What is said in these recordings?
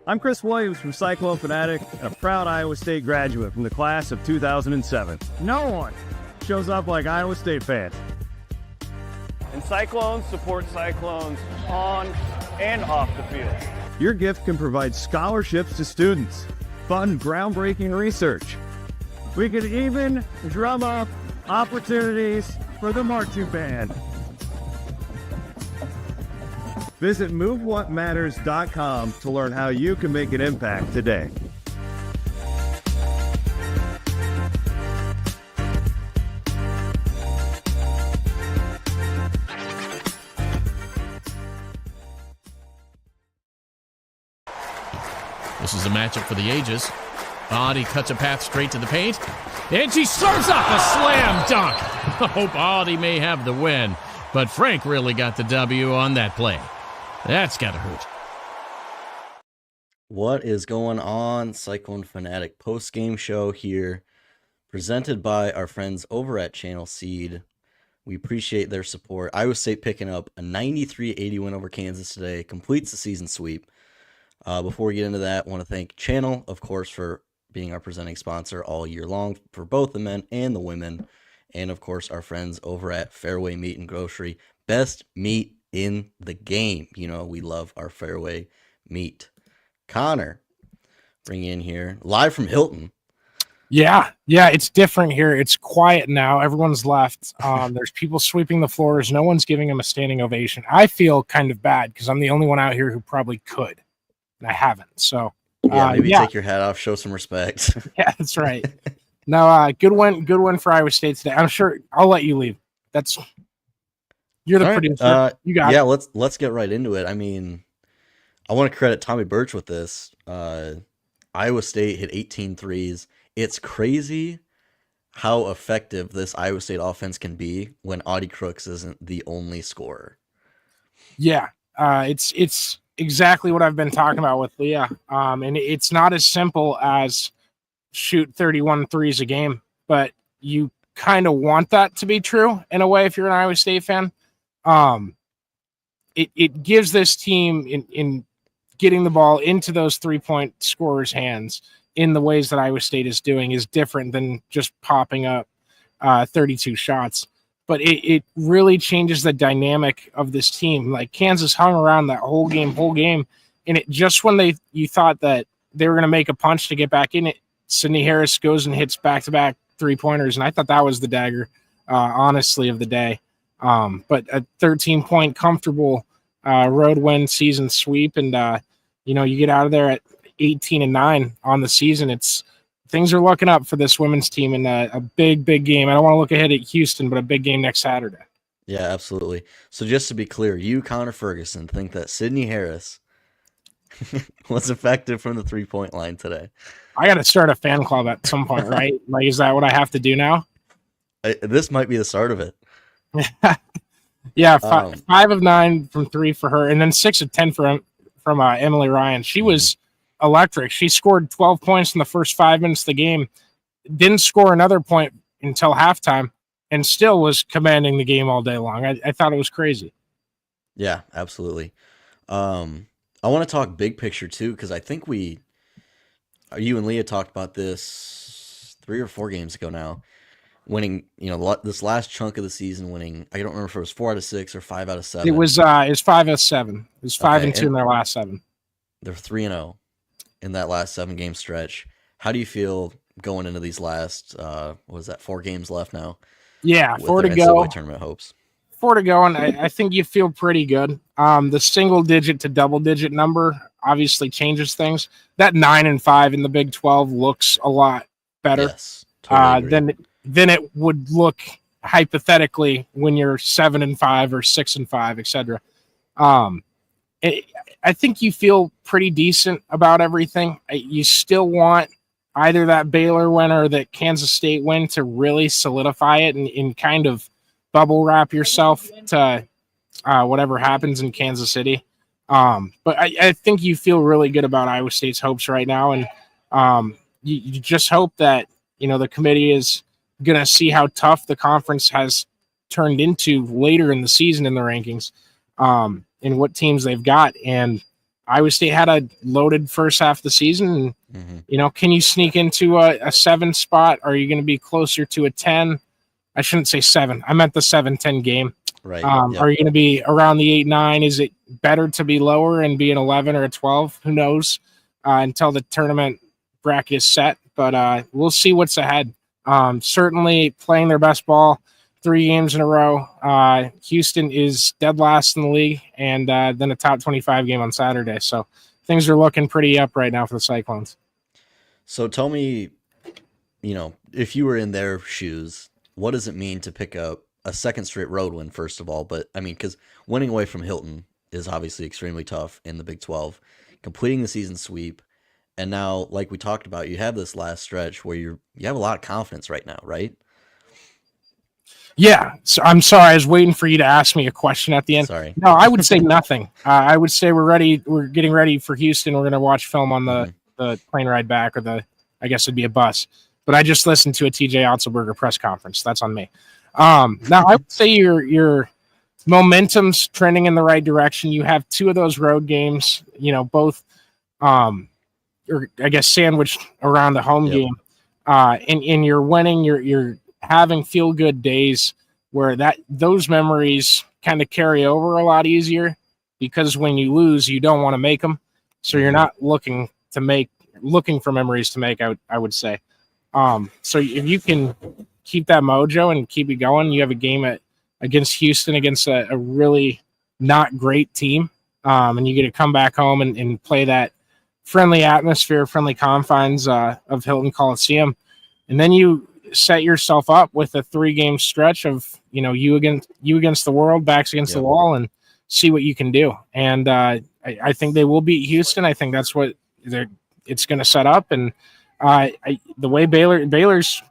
I'm Chris Williams from Cyclone Fanatic and a proud Iowa State graduate from the class of 2007. No one shows up like Iowa State fans. And Cyclones support Cyclones on and off the field. Your gift can provide scholarships to students, fund groundbreaking research. We could even drum up opportunities for the marching band. Visit MoveWhatMatters.com to learn how you can make an impact today. This is a matchup for the ages. Audie cuts a path straight to the paint, and she serves up a slam dunk. I hope Audie may have the win, but Frank really got the W on that play. That's gotta hurt. What is going on? Cyclone Fanatic post-game show here, presented by our friends over at Channel Seed. We appreciate their support. Iowa State picking up a 93-80 win over Kansas today, completes the season sweep. Before we get into that, I want to thank Channel, of course, for being our presenting sponsor all year long for both the men and the women. And, of course, our friends over at Fairway Meat and Grocery. Best meat in the game. You know, we love our Fairway meat. Connor, bring you in here. Live from Hilton. Yeah, it's different here. It's quiet now. Everyone's left. There's people sweeping the floors. No one's giving them a standing ovation. I feel kind of bad because I'm the only one out here who probably could. And I haven't. So maybe take your hat off, show some respect. Yeah, that's right. No, good win for Iowa State today. I'm sure I'll let you leave. You're the producer. You got it. Yeah, let's get right into it. I mean, I want to credit Tommy Birch with this. Iowa State hit 18 threes. It's crazy how effective this Iowa State offense can be when Audie Crooks isn't the only scorer. Yeah, it's exactly what I've been talking about with Leah. And it's not as simple as shoot 31 threes a game, but you kind of want that to be true in a way if you're an Iowa State fan. It gives this team in getting the ball into those 3-point scorers' hands in the ways that Iowa State is doing is different than just popping up 32 shots. But it really changes the dynamic of this team. Like Kansas hung around that whole game, and it just when you thought that they were going to make a punch to get back in it, Sydney Harris goes and hits back-to-back 3-pointers, and I thought that was the dagger, honestly, of the day. But a 13-point comfortable road win season sweep, and you get out of there at 18-9 on the season. Things are looking up for this women's team in a big game. I don't want to look ahead at Houston, but a big game next Saturday. Yeah, absolutely. So just to be clear, you, Connor Ferguson, think that Sydney Harris was effective from the 3-point line today? I got to start a fan club at some point, right? Like, is that what I have to do now? This might be the start of it. Yeah, 5 of 9 from 3 for her, and then 6 of 10 from Emily Ryan. She was electric. She scored 12 points in the first 5 minutes of the game, didn't score another point until halftime, and still was commanding the game all day long. I thought it was crazy. Yeah, absolutely. I want to talk big picture too, because I think you and Leah talked about this 3 or 4 games ago now, winning, this last chunk of the season winning. I don't remember if it was 4 out of 6 or 5 out of 7. It was 5 out of 7. It was 5-2 in their last 7. They're 3-0 in that last 7-game stretch. How do you feel going into these last 4 games left now? Yeah, 4 to go. Tournament hopes. 4 to go, and I think you feel pretty good. The single-digit to double-digit number obviously changes things. That 9-5 in the Big 12 looks a lot better. Yes, totally than it would look hypothetically when you're 7-5 or 6-5, etc. I think you feel pretty decent about everything. You still want either that Baylor win or that Kansas State win to really solidify it and kind of bubble wrap yourself to whatever happens in Kansas City. But I think you feel really good about Iowa State's hopes right now. And you just hope that, the committee is going to see how tough the conference has turned into later in the season in the rankings, and what teams they've got. And Iowa State had a loaded first half of the season. And, can you sneak into a 7 spot? Are you going to be closer to a 10? I shouldn't say 7. I meant the 7-10 game. Right. Are you going to be around the 8-9? Is it better to be lower and be an 11 or a 12? Who knows? Until the tournament bracket is set. But we'll see what's ahead. Certainly playing their best ball 3 games in a row. Houston is dead last in the league, and then a top 25 game on Saturday. So things are looking pretty up right now for the Cyclones. So tell me, if you were in their shoes, what does it mean to pick up a second straight road win, first of all? But I mean, because winning away from Hilton is obviously extremely tough in the Big 12, completing the season sweep, and now, like we talked about, you have this last stretch where you have a lot of confidence right now, right? Yeah, so I'm sorry. I was waiting for you to ask me a question at the end. Sorry. No, I would say nothing. I would say we're ready. We're getting ready for Houston. We're going to watch film on the plane ride back, or I guess it'd be a bus. But I just listened to a TJ Otzelberger press conference. That's on me. Now, I would say your momentum's trending in the right direction. You have 2 of those road games, both, or I guess sandwiched around the home game. And you're winning. You're having feel good days where those memories kind of carry over a lot easier, because when you lose, you don't want to make them. So you're not looking for memories to make, I would say. So if you can keep that mojo and keep it going, you have a game against Houston, against a really not great team. And you get to come back home and play that friendly atmosphere, friendly confines of Hilton Coliseum. And then you set yourself up with a 3-game stretch of, you against the world, backs against the wall, and see what you can do. And I think they will beat Houston. I think that's what it's going to set up. And the way Baylor's,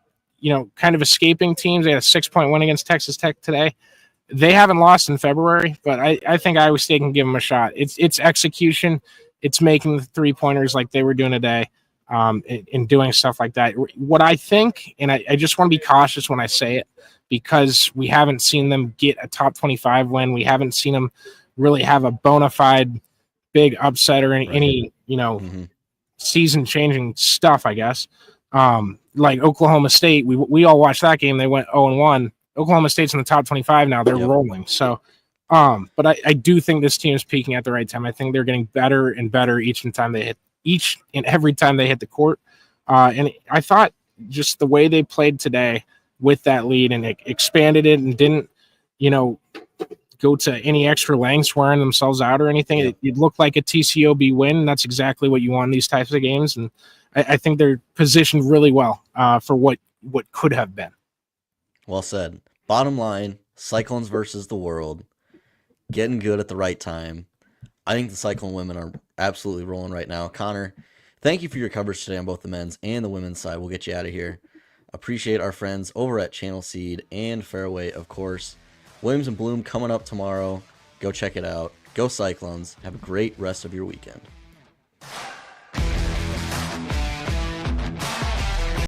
kind of escaping teams, they had a 6-point win against Texas Tech today. They haven't lost in February, but I think Iowa State can give them a shot. It's execution. It's making the 3-pointers like they were doing today. In doing stuff like that. What I think, and I just want to be cautious when I say it, because we haven't seen them get a top 25 win. We haven't seen them really have a bona fide big upset or any season-changing stuff, I guess. Like Oklahoma State, we all watched that game. They went 0-1. Oklahoma State's in the top 25 now. They're rolling. So, but I do think this team is peaking at the right time. I think they're getting better and better each and every time they hit the court. And I thought just the way they played today with that lead, and it expanded it and didn't, go to any extra lengths wearing themselves out or anything. It looked like a TCOB win. And that's exactly what you want in these types of games. And I think they're positioned really well for what could have been. Well said. Bottom line, Cyclones versus the world, getting good at the right time. I think the Cyclone women are absolutely rolling right now. Connor, thank you for your coverage today on both the men's and the women's side. We'll get you out of here. Appreciate our friends over at Channel Seed and Fairway, of course. Williams and Bloom coming up tomorrow. Go check it out. Go Cyclones. Have a great rest of your weekend.